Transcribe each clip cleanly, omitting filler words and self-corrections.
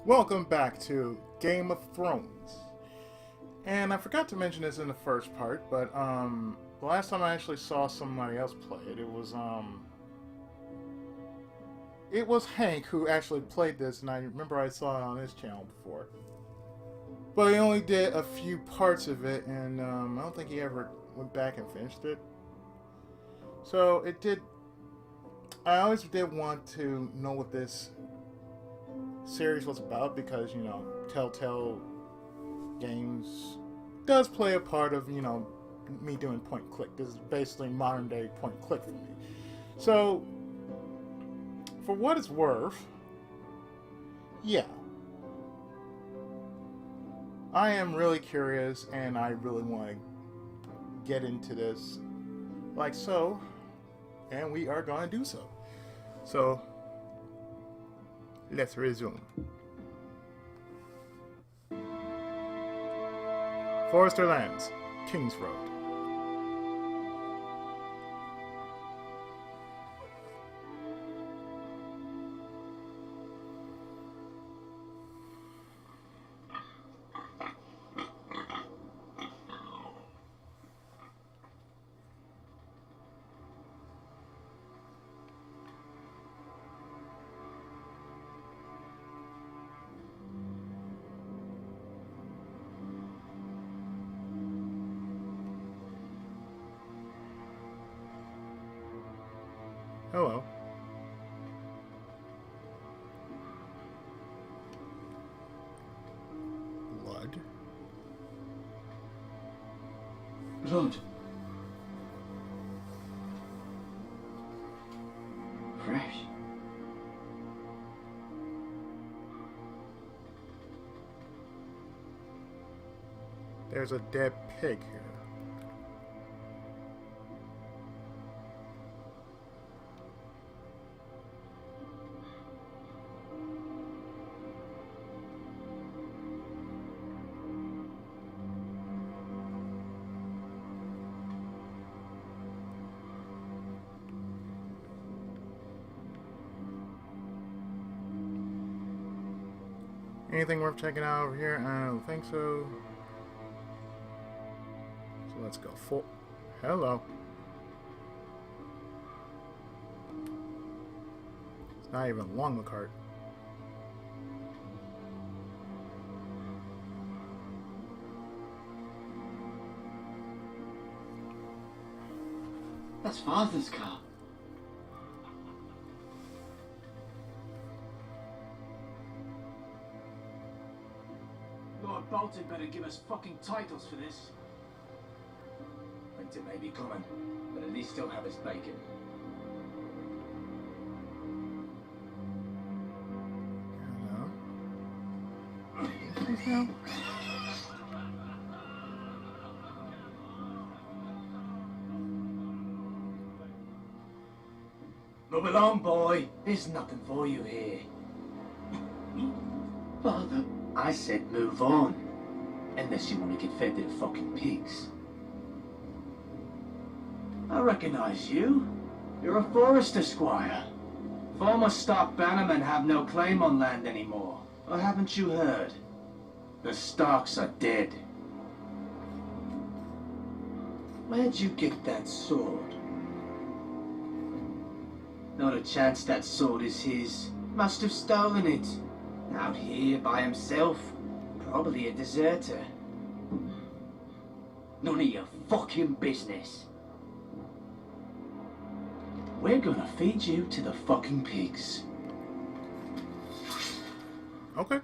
Welcome back to Game of Thrones. And I forgot to mention this in the first part, but the last time I actually saw somebody else play it, it was Hank who actually played this, and I remember I saw it on his channel before. But he only did a few parts of it, and I don't think he ever went back and finished it. So it did. I always did want to know what this series was about because, Telltale Games does play a part of, me doing point click. This is basically modern day point click for me. So, for what it's worth, yeah. I am really curious and I really want to get into this like so, and we are going to do so. So, let's resume. Forrester Lands, Kings Road. Hello. Blood. Blood. Fresh. There's a dead pig here. Anything worth checking out over here? I don't think so. So let's go full. Hello. It's not even along the cart. That's Father's car. Lord Bolton better give us fucking titles for this. Winter may be coming, but at least he'll have his bacon. Hello. Move along, boy. There's nothing for you here. Father. I said move on. Unless you want to get fed to the fucking pigs. I recognize you. You're a Forrester squire. Former stock bannermen have no claim on land anymore. Or haven't you heard? The Starks are dead. Where'd you get that sword? Not a chance that sword is his. Must have stolen it. Out here by himself. Probably a deserter. None of your fucking business. We're gonna feed you to the fucking pigs. Okay.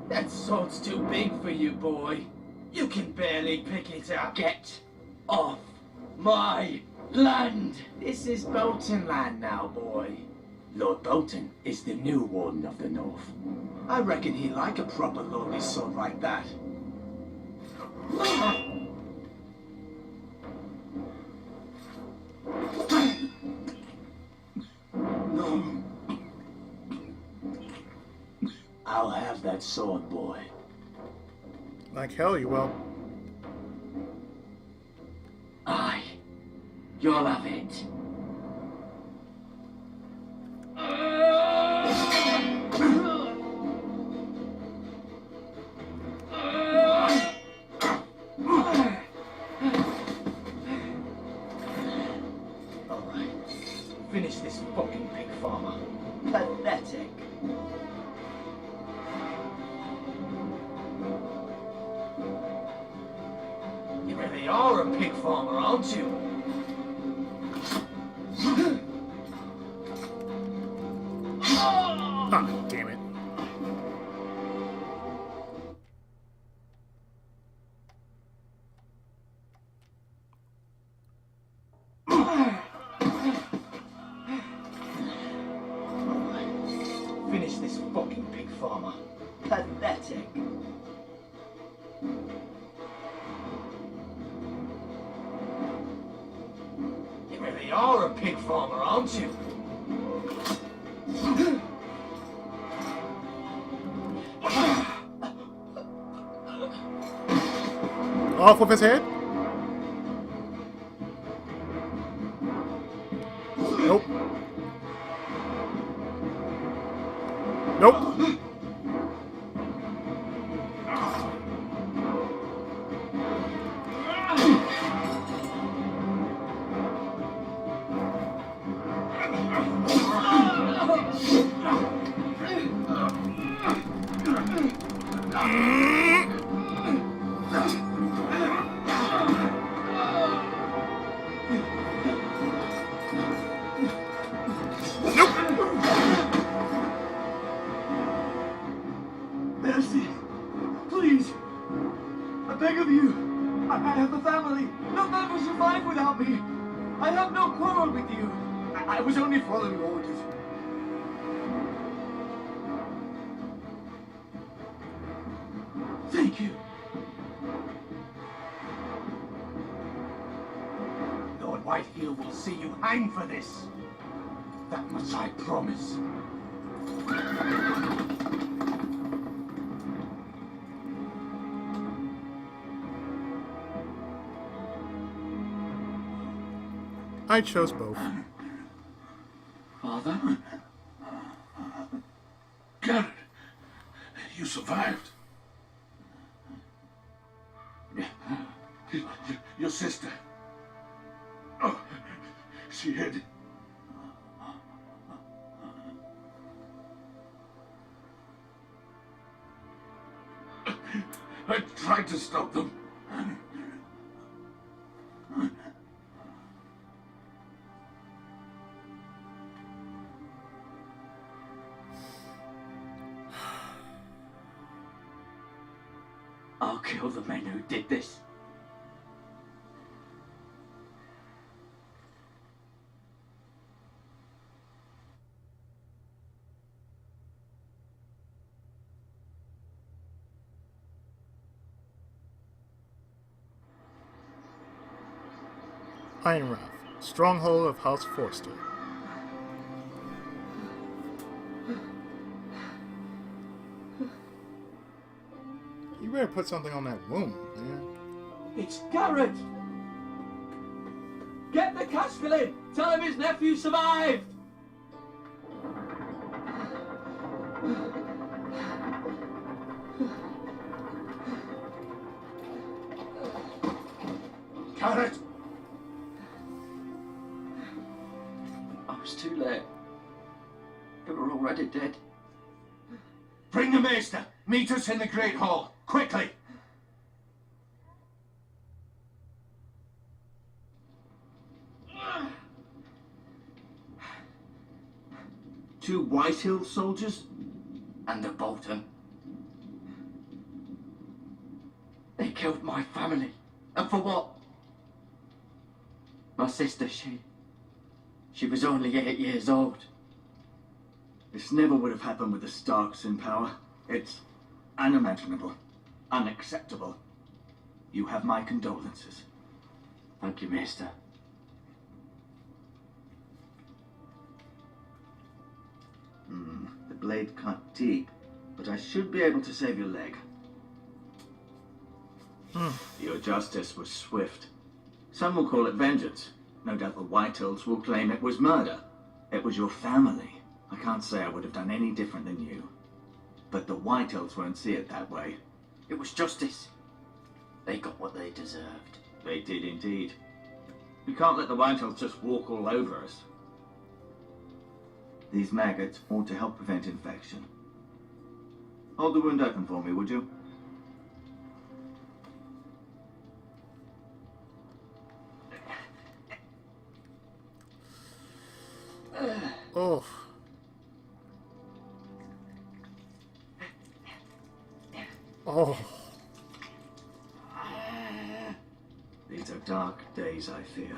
That sword's too big for you, boy. You can barely pick it up. Get off my land! This is Bolton land now, boy. Lord Bolton is the new Warden of the North. I reckon he'd like a proper lordly sword like that. No. I'll have that sword, boy. Like hell you will. Aye. You'll have it. this fucking pig farmer. Pathetic. You really are a pig farmer, aren't you? Ah, damn it. Finish this fucking pig farmer. Pathetic. You really are a pig farmer, aren't you? Off with his head? Nope. Nope. Mercy! Please! I beg of you! I have a family! None of will survive without me! I have no quarrel with you! I was only following orders. Thank you. Lord Whitehills will see you hang for this. That much I promise. I chose both. Father? Gared, you survived. Your sister. Oh, she hid. I tried to stop them. I'll kill the men who did this. Iron Wrath, stronghold of House Forrester. You better put something on that wound, man. It's Gared! Get the Castellan! Tell him his nephew survived! Gared! I was too late. They were already dead. Bring the maester. Meet us in the Great Hall. Quickly! Two Whitehills soldiers? And the Bolton. They killed my family. And for what? My sister, she was only 8 years old. This never would have happened with the Starks in power. It's unimaginable, unacceptable. You have my condolences. Thank you, Maester. The blade cut deep, but I should be able to save your leg. Your justice was swift. Some will call it vengeance. No doubt the Whitehills will claim it was murder. It was your family. I can't say I would have done any different than you. But the Whitehills won't see it that way. It was justice. They got what they deserved. They did indeed. We can't let the Whitehills just walk all over us. These maggots ought to help prevent infection. Hold the wound open for me, would you? Oh. Oh. These are dark days, I fear.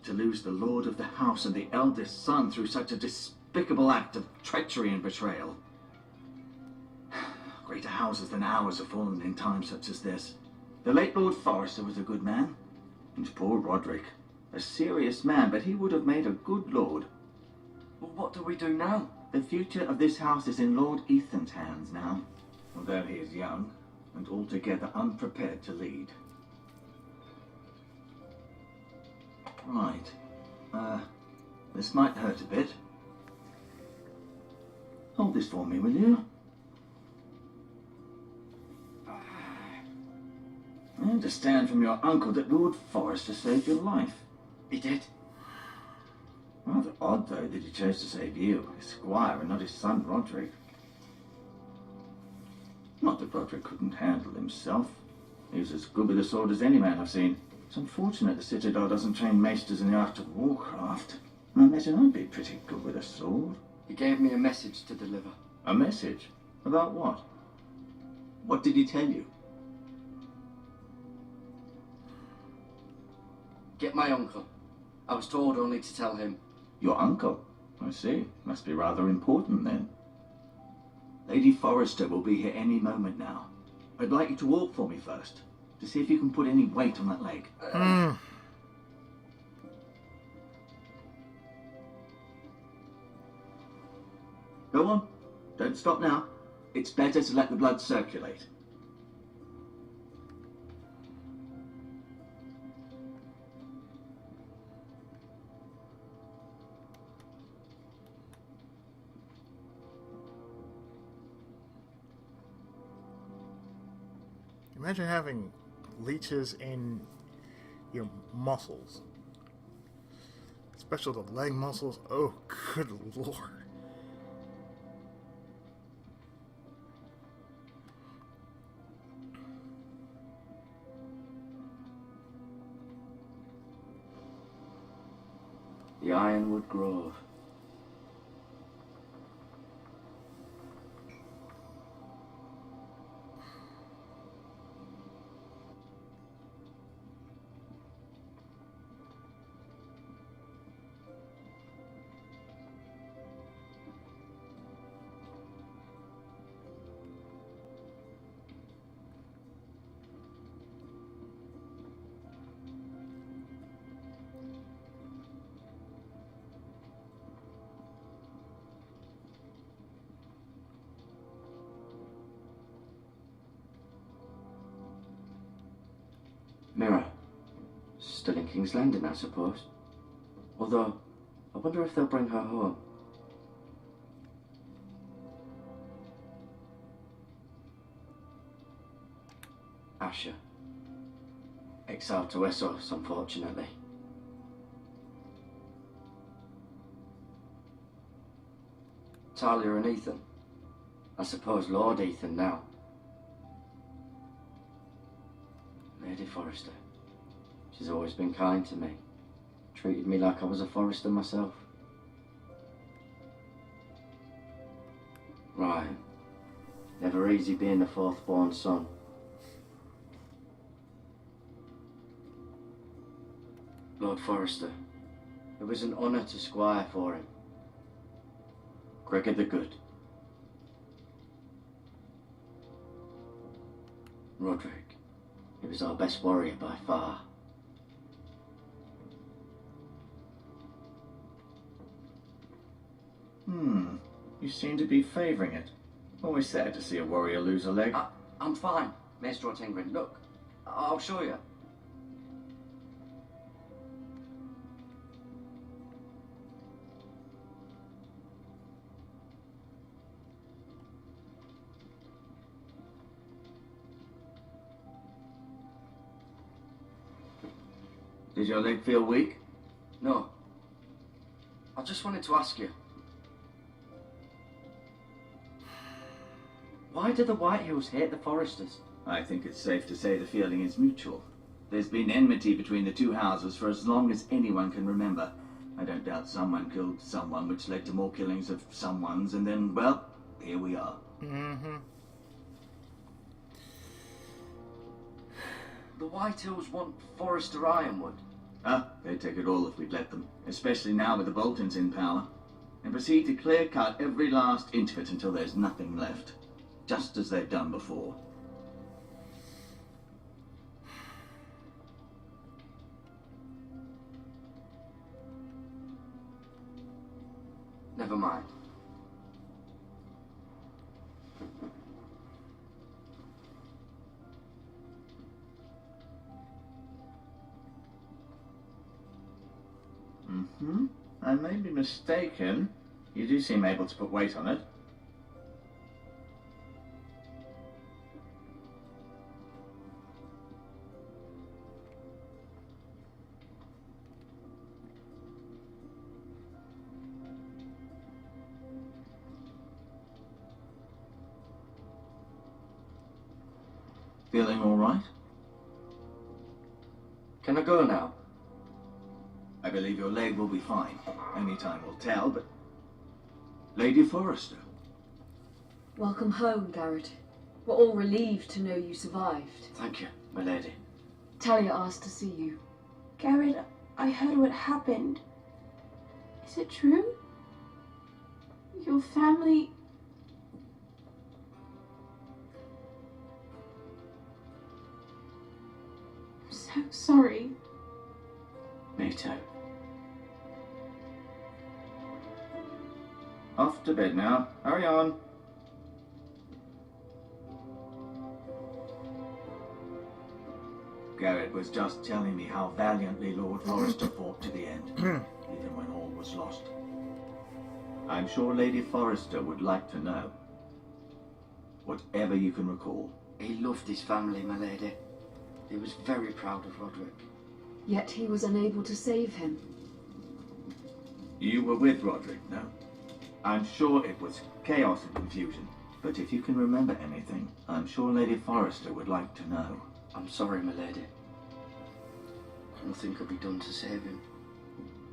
To lose the lord of the house and the eldest son through such a despicable act of treachery and betrayal. Greater houses than ours have fallen in times such as this. The late Lord Forrester was a good man. And poor Roderick. A serious man, but he would have made a good lord. Well, what do we do now? The future of this house is in Lord Ethan's hands now, although he is young and altogether unprepared to lead. Right. This might hurt a bit. Hold this for me, will you? I understand from your uncle that Lord Forrester saved your life. He did. Rather odd, though, that he chose to save you, his squire, and not his son, Roderick. Not that Roderick couldn't handle himself. He was as good with a sword as any man I've seen. It's unfortunate the Citadel doesn't train maesters in the art of warcraft. I imagine I'd be pretty good with a sword. He gave me a message to deliver. A message? About what? What did he tell you? Get my uncle. I was told only to tell him. Your uncle? I see. Must be rather important then. Lady Forrester will be here any moment now. I'd like you to walk for me first, to see if you can put any weight on that leg. Go on. Don't stop now. It's better to let the blood circulate. Imagine having leeches in your muscles. Especially the leg muscles. Oh, good lord. The Ironwood Grove. Mirror. Still in King's Landing, I suppose. Although, I wonder if they'll bring her home. Asher. Exiled to Essos, unfortunately. Talia and Ethan. I suppose Lord Ethan now. Lady Forrester. She's always been kind to me. Treated me like I was a Forrester myself. Ryan. Never easy being the fourth born son. Lord Forrester. It was an honour to squire for him. Gregor the Good. Roderick. He was our best warrior by far. You seem to be favouring it. Always sad to see a warrior lose a leg. I'm fine, Maester Ortengrin. Look, I'll show you. Did your leg feel weak? No. I just wanted to ask you. Why do the Whitehills hate the Forresters? I think it's safe to say the feeling is mutual. There's been enmity between the two houses for as long as anyone can remember. I don't doubt someone killed someone, which led to more killings of someones, and then, well, here we are. Mm-hmm. The Whitehills want Forrester Ironwood. They'd take it all if we'd let them, especially now with the Boltons in power, and proceed to clear-cut every last inch of it until there's nothing left, just as they've done before. Never mind. I may be mistaken. You do seem able to put weight on it. Feeling all right? Can I go now? I believe your leg will be fine. Only time will tell, but... Lady Forrester. Welcome home, Gared. We're all relieved to know you survived. Thank you, my lady. Talia asked to see you. Gared, I heard what happened. Is it true? Your family... I'm so sorry. Me too. Off to bed now. Hurry on. Gared was just telling me how valiantly Lord Forrester fought to the end, even when all was lost. I'm sure Lady Forrester would like to know. Whatever you can recall. He loved his family, my lady. He was very proud of Roderick. Yet he was unable to save him. You were with Roderick, no? I'm sure it was chaos and confusion. But if you can remember anything, I'm sure Lady Forrester would like to know. I'm sorry, my lady. Nothing could be done to save him.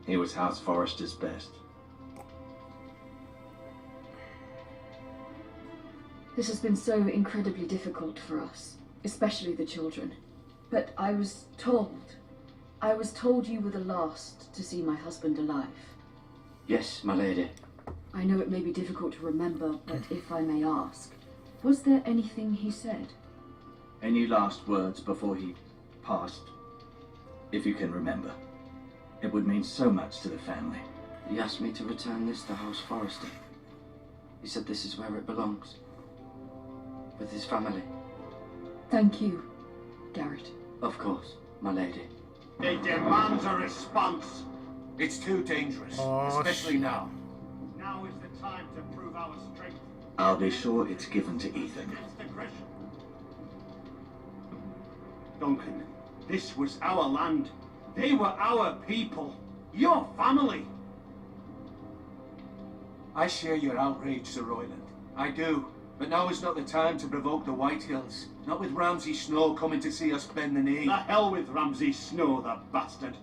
He was House Forrester's best. This has been so incredibly difficult for us, especially the children. But I was told you were the last to see my husband alive. Yes, my lady. I know it may be difficult to remember, but if I may ask, was there anything he said? Any last words before he passed? If you can remember. It would mean so much to the family. He asked me to return this to House Forrester. He said this is where it belongs. With his family. Thank you, Gared. Of course, my lady. It demands a response. It's too dangerous, especially now. Now is the time to prove our strength. I'll be sure it's given to Ethan. Against aggression. Duncan, this was our land. They were our people. Your family. I share your outrage, Sir Royland. I do. But now is not the time to provoke the Whitehills. Not with Ramsay Snow coming to see us bend the knee. The hell with Ramsay Snow, the bastard.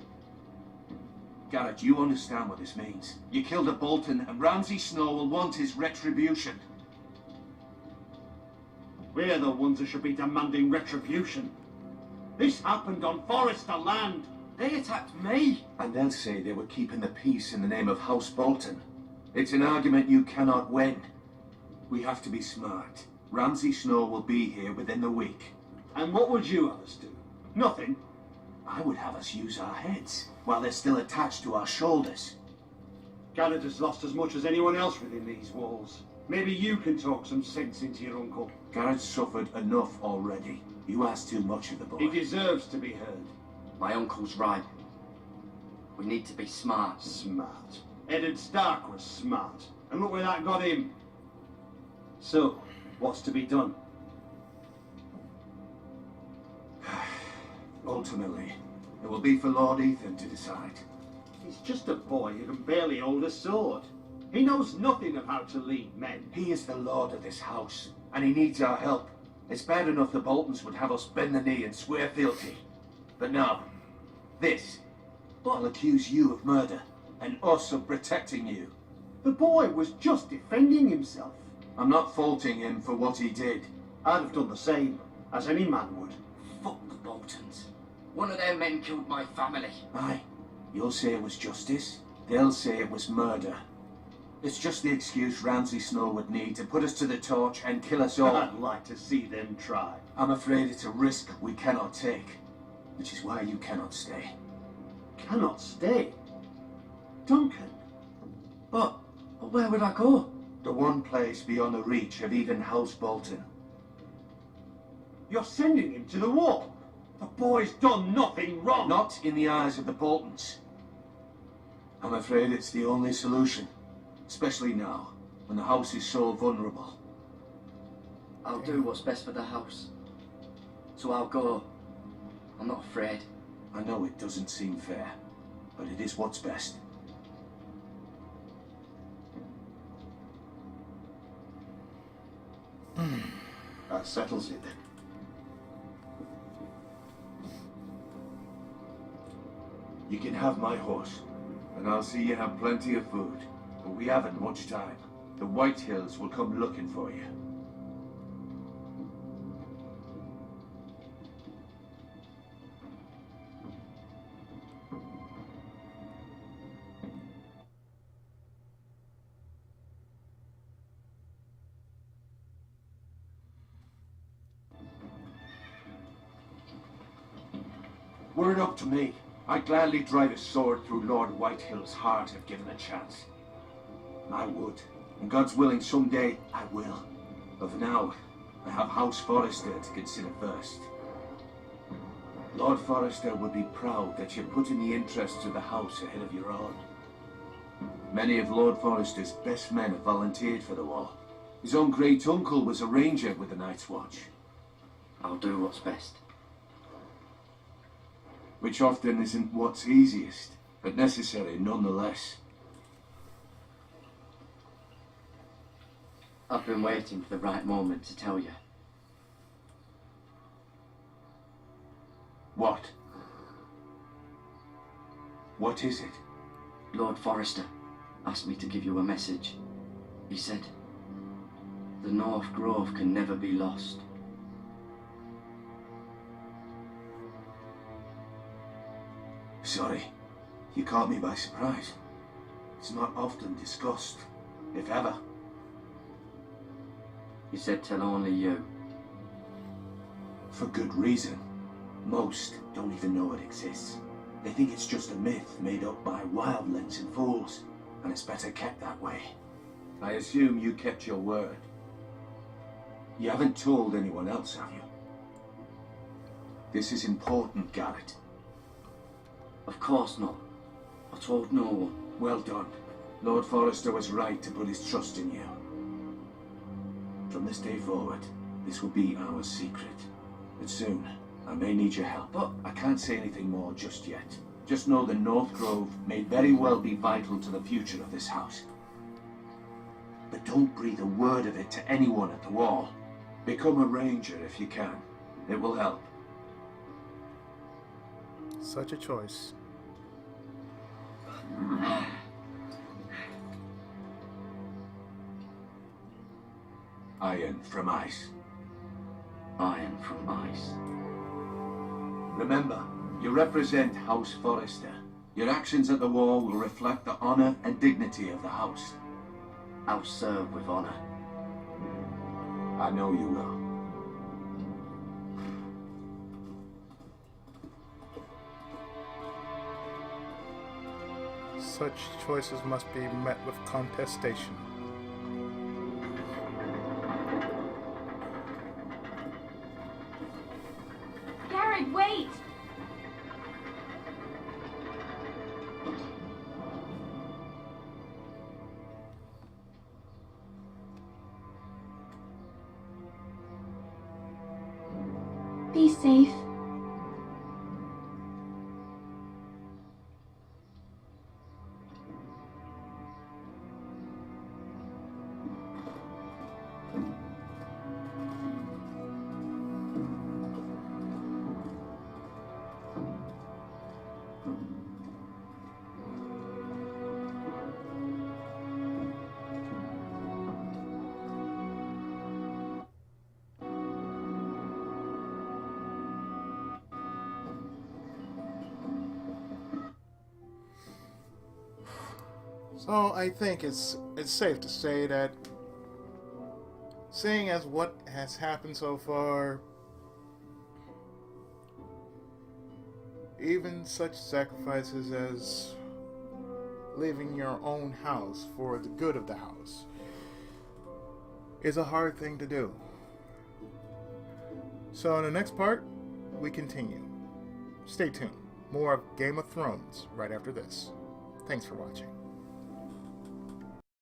Garrett, you understand what this means. You killed a Bolton, and Ramsay Snow will want his retribution. We're the ones who should be demanding retribution. This happened on Forrester land. They attacked me! And they'll say they were keeping the peace in the name of House Bolton. It's an argument you cannot win. We have to be smart. Ramsay Snow will be here within the week. And what would you have us do? Nothing. I would have us use our heads, while they're still attached to our shoulders. Garrett has lost as much as anyone else within these walls. Maybe you can talk some sense into your uncle. Garrett's suffered enough already. You ask too much of the boy. He deserves to be heard. My uncle's right. We need to be smart. Smart. Eddard Stark was smart. And look where that got him. So, what's to be done? Ultimately, it will be for Lord Ethan to decide. He's just a boy who can barely hold a sword. He knows nothing of how to lead men. He is the lord of this house, and he needs our help. It's bad enough the Boltons would have us bend the knee and swear fealty. But no. This. I'll accuse you of murder, and us of protecting you. The boy was just defending himself. I'm not faulting him for what he did. I'd have done the same, as any man would. Fuck the Boltons. One of their men killed my family. Aye. You'll say it was justice. They'll say it was murder. It's just the excuse Ramsay Snow would need to put us to the torch and kill us all. I'd like to see them try. I'm afraid it's a risk we cannot take, which is why you cannot stay. Cannot stay? Duncan? But where would I go? The one place beyond the reach of even House Bolton. You're sending him to the war? The boy's done nothing wrong. Not in the eyes of the Boltons. I'm afraid it's the only solution. Especially now, when the house is so vulnerable. I'll do what's best for the house. So I'll go. I'm not afraid. I know it doesn't seem fair, but it is what's best. That settles it. You can have my horse, and I'll see you have plenty of food. But we haven't much time. The Whitehills will come looking for you. Were it up to me, I'd gladly drive a sword through Lord Whitehill's heart if given a chance. I would. And God's willing, someday I will. But for now, I have House Forrester to consider first. Lord Forrester would be proud that you're putting the interests of the house ahead of your own. Many of Lord Forrester's best men have volunteered for the war. His own great-uncle was a ranger with the Night's Watch. I'll do what's best. Which often isn't what's easiest, but necessary nonetheless. I've been waiting for the right moment to tell you. What? What is it? Lord Forrester asked me to give you a message. He said, the North Grove can never be lost. Sorry, you caught me by surprise. It's not often discussed, if ever. He said tell only you. For good reason. Most don't even know it exists. They think it's just a myth made up by wildlings and fools, and it's better kept that way. I assume you kept your word. You haven't told anyone else, have you? This is important, Gared. Of course not. I told no one. Well done. Lord Forrester was right to put his trust in you. From this day forward, this will be our secret. But soon, I may need your help. But I can't say anything more just yet. Just know the North Grove may very well be vital to the future of this house. But don't breathe a word of it to anyone at the wall. Become a ranger if you can. It will help. Such a choice. Iron from ice. Iron from ice. Remember, you represent House Forrester. Your actions at the war will reflect the honor and dignity of the house. I'll serve with honor. I know you will. Such choices must be met with contestation. Gared, wait! Be safe. So I think it's safe to say that, seeing as what has happened so far, even such sacrifices as leaving your own house for the good of the house is a hard thing to do. So in the next part, we continue. Stay tuned. More of Game of Thrones right after this. Thanks for watching.